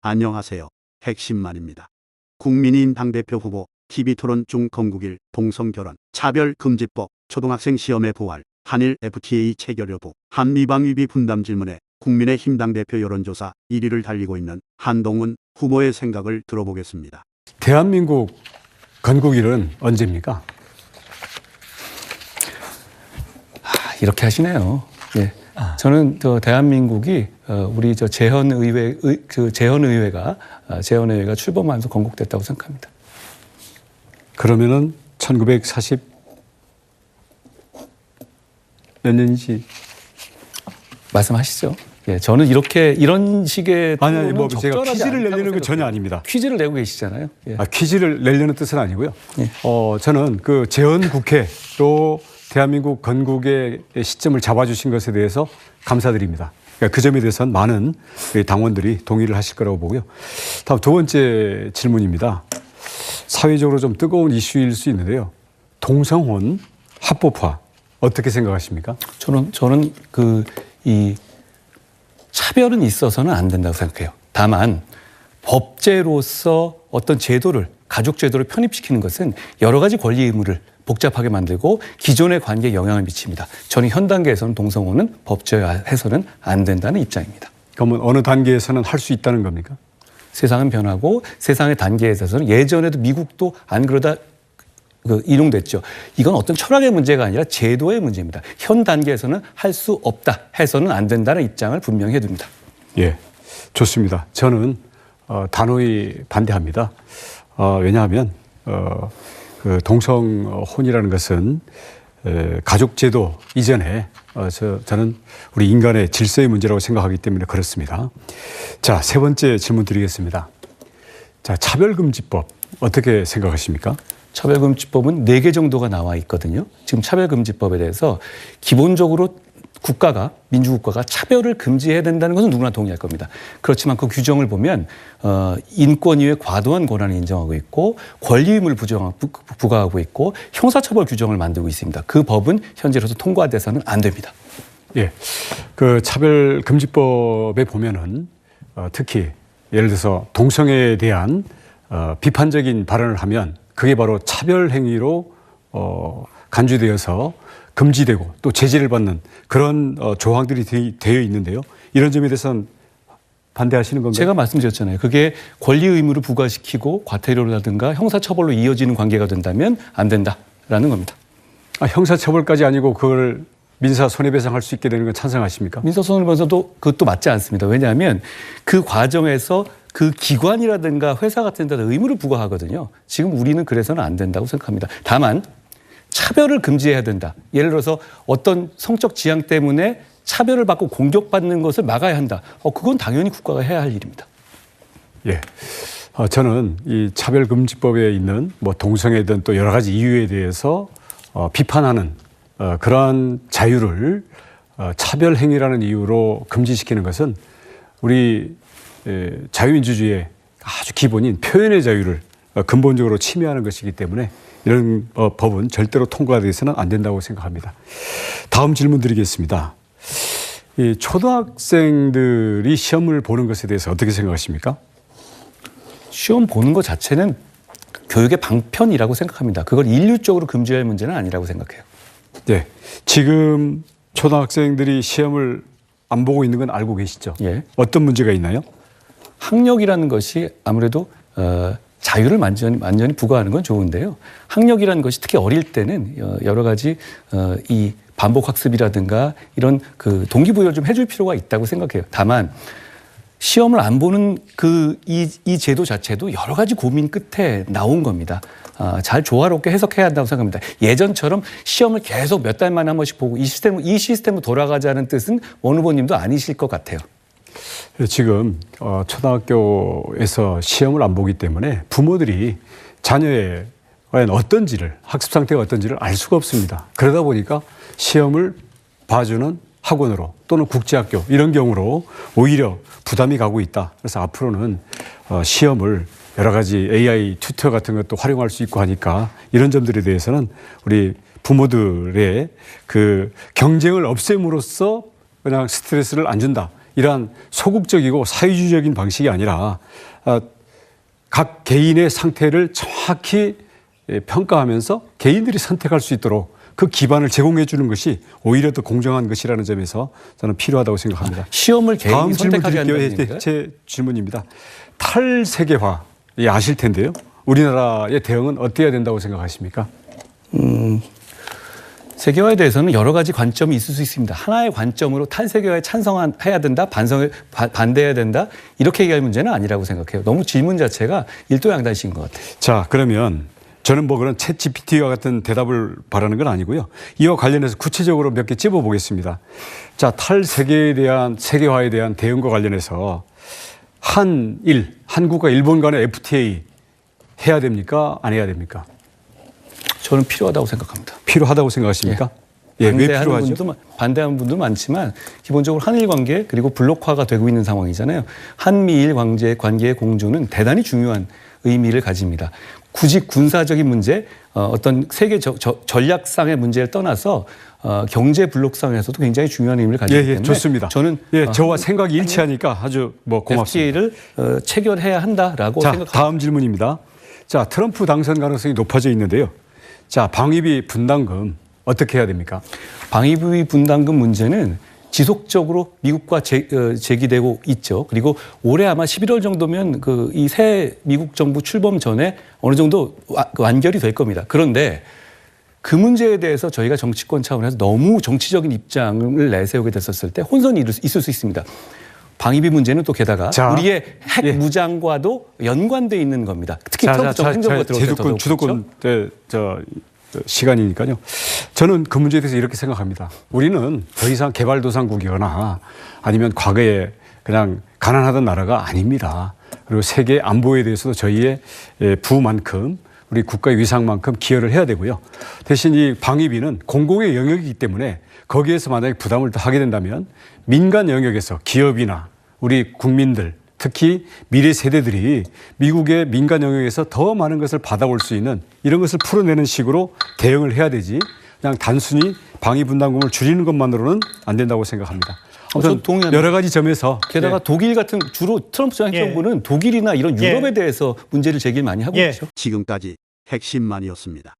안녕하세요. 핵심만입니다. 국민의힘 당대표 후보 TV토론 중 건국일 동성결혼 차별금지법 초등학생 시험의 부활 한일 FTA 체결 여부 한미방 위비 분담 질문에 국민의힘 당대표 여론조사 1위를 달리고 있는 한동훈 후보의 생각을 들어보겠습니다. 대한민국 건국일은 언제입니까? 이렇게 하시네요. 예. 저는 대한민국이 우리 재헌의회가 출범하면서 건국됐다고 생각합니다. 그러면은 1940 몇 년이지? 말씀하시죠. 예, 저는 이런 식의 아니 뭐 제가 퀴즈를 내려는 건 전혀 아닙니다. 퀴즈를 내고 계시잖아요. 예. 퀴즈를 내려는 뜻은 아니고요. 예. 저는 그 재헌국회 또 대한민국 건국의 시점을 잡아주신 것에 대해서 감사드립니다. 그러니까 그 점에 대해서는 많은 당원들이 동의를 하실 거라고 보고요. 다음 두 번째 질문입니다. 사회적으로 좀 뜨거운 이슈일 수 있는데요. 동성혼 합법화 어떻게 생각하십니까? 저는 이 차별은 있어서는 안 된다고 생각해요. 다만 법제로서 어떤 가족 제도를 편입시키는 것은 여러 가지 권리 의무를 복잡하게 만들고 기존의 관계에 영향을 미칩니다. 저는 현 단계에서는 동성혼은 법제화해서는 안 된다는 입장입니다. 그러면 어느 단계에서는 할 수 있다는 겁니까? 세상은 변하고 세상의 단계에 있어서는 예전에도 미국도 안 그러다 인용됐죠. 이건 어떤 철학의 문제가 아니라 제도의 문제입니다. 현 단계에서는 할 수 없다 해서는 안 된다는 입장을 분명히 해둡니다. 예, 좋습니다. 저는 단호히 반대합니다. 왜냐하면 그 동성혼이라는 것은 가족제도 이전에 저는 우리 인간의 질서의 문제라고 생각하기 때문에 그렇습니다. 자, 세 번째 질문 드리겠습니다. 자, 차별금지법 어떻게 생각하십니까? 차별금지법은 4개 정도가 나와 있거든요. 지금 차별금지법에 대해서 기본적으로 민주국가가 차별을 금지해야 된다는 것은 누구나 동의할 겁니다. 그렇지만 그 규정을 보면 인권위의 과도한 권한을 인정하고 있고 권리 의무를 부과하고 있고 형사처벌 규정을 만들고 있습니다. 그 법은 현재로서 통과돼서는 안 됩니다. 예, 그 차별금지법에 보면은 특히 예를 들어서 동성애에 대한 비판적인 발언을 하면 그게 바로 차별 행위로 간주되어서 금지되고 또 제재를 받는 그런 조항들이 되어 있는데요. 이런 점에 대해서는 반대하시는 건가요? 제가 말씀드렸잖아요. 그게 권리 의무를 부과시키고 과태료라든가 형사처벌로 이어지는 관계가 된다면 안 된다라는 겁니다. 형사처벌까지 아니고 그걸 민사 손해배상할 수 있게 되는 건 찬성하십니까? 민사 손해배상도 그것도 맞지 않습니다. 왜냐하면 그 과정에서 그 기관이라든가 회사 같은 데다 의무를 부과하거든요. 지금 우리는 그래서는 안 된다고 생각합니다. 다만 차별을 금지해야 된다. 예를 들어서 어떤 성적 지향 때문에 차별을 받고 공격받는 것을 막아야 한다. 그건 당연히 국가가 해야 할 일입니다. 예, 저는 이 차별금지법에 있는 뭐 동성애든 또 여러 가지 이유에 대해서 비판하는 그러한 자유를 차별행위라는 이유로 금지시키는 것은 우리 자유민주주의의 아주 기본인 표현의 자유를 근본적으로 침해하는 것이기 때문에 이런 법은 절대로 통과돼서는 안 된다고 생각합니다. 다음 질문 드리겠습니다. 이 초등학생들이 시험을 보는 것에 대해서 어떻게 생각하십니까? 시험 보는 것 자체는 교육의 방편이라고 생각합니다. 그걸 일률적으로 금지할 문제는 아니라고 생각해요. 네, 지금 초등학생들이 시험을 안 보고 있는 건 알고 계시죠? 예. 어떤 문제가 있나요? 학력이라는 것이 아무래도 자유를 완전히 부과하는 건 좋은데요. 학력이라는 것이 특히 어릴 때는 여러 가지 이 반복 학습이라든가 이런 그 동기부여를 좀 해줄 필요가 있다고 생각해요. 다만 시험을 안 보는 이 제도 자체도 여러 가지 고민 끝에 나온 겁니다. 잘 조화롭게 해석해야 한다고 생각합니다. 예전처럼 시험을 계속 몇 달 만에 한 번씩 보고 이 시스템으로 돌아가자는 뜻은 원 후보님도 아니실 것 같아요. 지금 초등학교에서 시험을 안 보기 때문에 부모들이 자녀의 과연 어떤지를 학습 상태가 어떤지를 알 수가 없습니다. 그러다 보니까 시험을 봐주는 학원으로 또는 국제학교 이런 경우로 오히려 부담이 가고 있다. 그래서 앞으로는 시험을 여러 가지 AI 튜터 같은 것도 활용할 수 있고 하니까 이런 점들에 대해서는 우리 부모들의 그 경쟁을 없앰으로써 그냥 스트레스를 안 준다. 이러한 소극적이고 사회주의적인 방식이 아니라 각 개인의 상태를 정확히 평가하면서 개인들이 선택할 수 있도록 그 기반을 제공해 주는 것이 오히려 더 공정한 것이라는 점에서 저는 필요하다고 생각합니다. 시험을 다음 개인이 질문 선택하게 한다는 드릴게요. 얘기인가요? 제 질문입니다. 탈세계화 아실 텐데요. 우리나라의 대응은 어떻게 해야 된다고 생각하십니까? 세계화에 대해서는 여러 가지 관점이 있을 수 있습니다. 하나의 관점으로 탈세계화에 찬성해야 된다, 반대해야 된다 이렇게 얘기할 문제는 아니라고 생각해요. 너무 질문 자체가 일도양단식인 것 같아요. 자, 그러면 저는 뭐 그런 챗 GPT와 같은 대답을 바라는 건 아니고요. 이와 관련해서 구체적으로 몇 개 찝어보겠습니다. 자, 탈세계에 대한 세계화에 대한 대응과 관련해서 한국과 일본 간의 FTA 해야 됩니까? 안 해야 됩니까? 저는 필요하다고 생각합니다. 필요하다고 생각하십니까? 예, 왜 필요하죠? 반대하는 분도 많지만 기본적으로 한일 관계 그리고 블록화가 되고 있는 상황이잖아요. 한미일 관계의 공조는 대단히 중요한 의미를 가집니다. 굳이 군사적인 문제, 어떤 세계 전략상의 문제를 떠나서 경제 블록상에서도 굉장히 중요한 의미를 가지기 때문에 좋습니다. 저는 저와 생각이 일치하니까 아주 고맙습니다. FTA를 체결해야 한다라고 생각합니다. 다음 질문입니다. 자, 트럼프 당선 가능성이 높아져 있는데요. 자, 방위비 분담금 어떻게 해야 됩니까? 방위비 분담금 문제는 지속적으로 미국과 제기되고 있죠. 그리고 올해 아마 11월 정도면 이 새 미국 정부 출범 전에 어느 정도 완결이 될 겁니다. 그런데 그 문제에 대해서 저희가 정치권 차원에서 너무 정치적인 입장을 내세우게 됐었을 때 혼선이 있을 수 있습니다. 방위비 문제는 또 게다가 우리의 핵 무장과도 연관돼 있는 겁니다. 특히 트럼프 행정부가 들어올 때 주도권 시간이니까요. 저는 그 문제에 대해서 이렇게 생각합니다. 우리는 더 이상 개발도상국이거나 아니면 과거에 그냥 가난하던 나라가 아닙니다. 그리고 세계 안보에 대해서도 저희의 부만큼 우리 국가의 위상만큼 기여를 해야 되고요. 대신 이 방위비는 공공의 영역이기 때문에 거기에서 만약에 부담을 하게 된다면 민간 영역에서 기업이나 우리 국민들 특히 미래 세대들이 미국의 민간 영역에서 더 많은 것을 받아올 수 있는 이런 것을 풀어내는 식으로 대응을 해야 되지 그냥 단순히 방위 분담금을 줄이는 것만으로는 안 된다고 생각합니다. 아무튼 여러 가지 점에서 게다가 독일 같은 주로 트럼프 행정부는 독일이나 이런 유럽에 대해서 문제를 제기를 많이 하고 있죠. 지금까지 핵심만이었습니다.